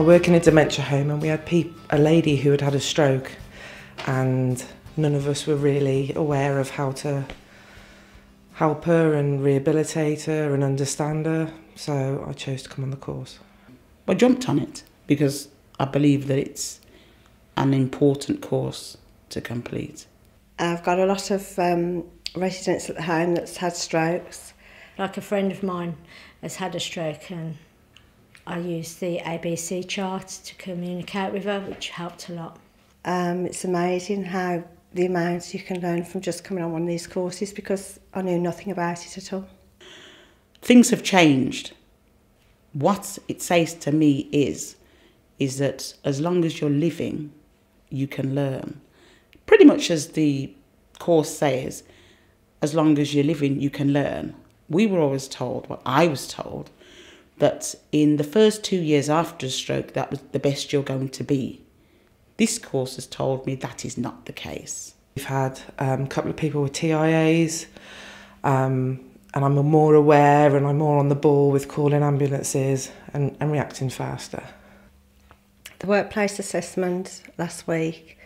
I work in a dementia home, and we had a lady who had had a stroke, and none of us were really aware of how to help her and rehabilitate her and understand her, so I chose to come on the course. I jumped on it because I believe that it's an important course to complete. I've got a lot of residents at the home that's had strokes. Like a friend of mine has had a stroke, and I used the ABC chart to communicate with her, which helped a lot. It's amazing how the amount you can learn from just coming on one of these courses, because I knew nothing about it at all. Things have changed. What it says to me is that as long as you're living, you can learn. Pretty much as the course says, as long as you're living, you can learn. We were always told, well, I was told, that in the first 2 years after a stroke, that was the best you're going to be. This course has told me that is not the case. We've had a couple of people with TIAs, and I'm more aware and I'm more on the ball with calling ambulances and reacting faster. The workplace assessment last week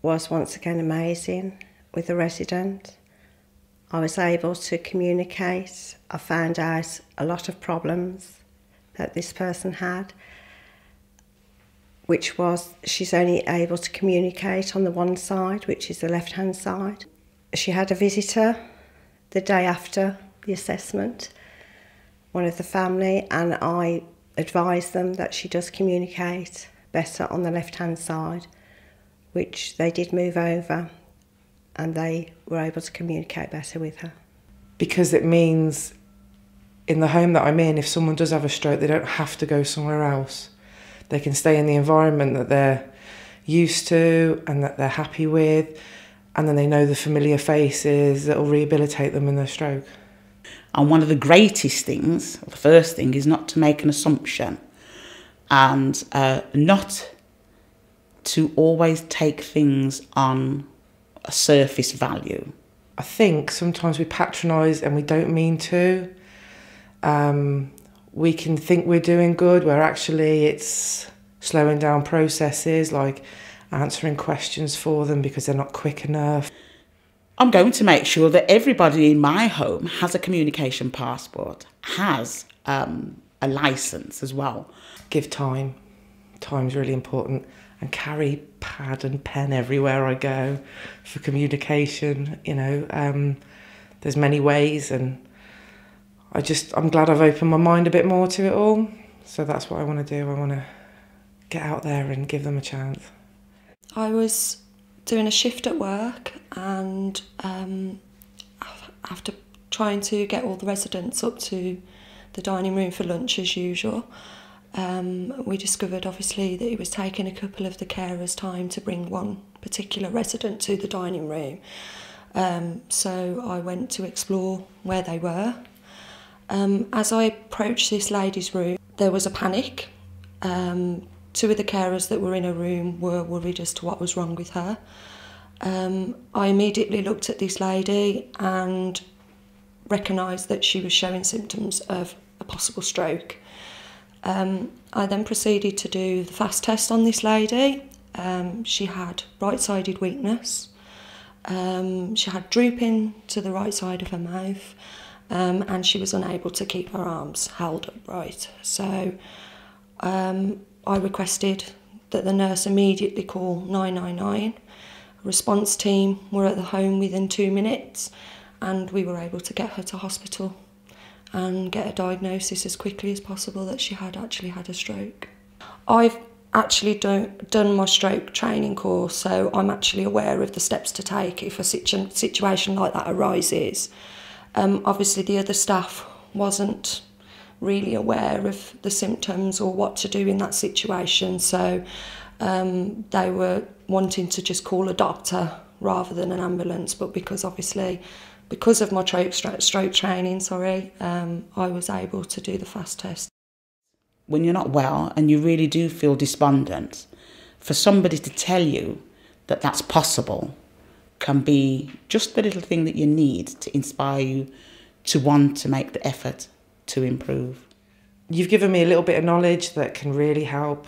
was once again amazing with the resident. I was able to communicate. I found out a lot of problems that this person had, which was she's only able to communicate on the one side, which is the left-hand side. She had a visitor the day after the assessment, one of the family, and I advised them that she does communicate better on the left-hand side, which they did move over, and they were able to communicate better with her. Because it means in the home that I'm in, if someone does have a stroke, they don't have to go somewhere else. They can stay in the environment that they're used to and that they're happy with, and then they know the familiar faces that will rehabilitate them in their stroke. And one of the greatest things, the first thing, is not to make an assumption, and not to always take things on a surface value. I think sometimes we patronise and we don't mean to. We can think we're doing good where actually it's slowing down processes, like answering questions for them because they're not quick enough. I'm going to make sure that everybody in my home has a communication passport, has a licence as well. Give time. Time's really important, and carry pad and pen everywhere I go for communication. You know, there's many ways, and I'm glad I've opened my mind a bit more to it all. So that's what I want to do. I want to get out there and give them a chance. I was doing a shift at work, and after trying to get all the residents up to the dining room for lunch as usual, we discovered obviously that it was taking a couple of the carers' time to bring one particular resident to the dining room. So I went to explore where they were. As I approached this lady's room, there was a panic. Two of the carers that were in her room were worried as to what was wrong with her. I immediately looked at this lady and recognised that she was showing symptoms of a possible stroke. I then proceeded to do the fast test on this lady. She had right-sided weakness. She had drooping to the right side of her mouth, and she was unable to keep her arms held upright. So I requested that the nurse immediately call 999. A response team were at the home within 2 minutes, and we were able to get her to hospital and get a diagnosis as quickly as possible that she had actually had a stroke. I've actually done my stroke training course, so I'm actually aware of the steps to take if a situation like that arises. Obviously the other staff wasn't really aware of the symptoms or what to do in that situation, so they were wanting to just call a doctor rather than an ambulance, but because of my stroke training, I was able to do the fast test. When you're not well and you really do feel despondent, for somebody to tell you that that's possible can be just the little thing that you need to inspire you to want to make the effort to improve. You've given me a little bit of knowledge that can really help.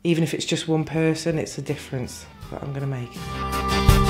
Even if it's just one person, it's a difference that I'm going to make.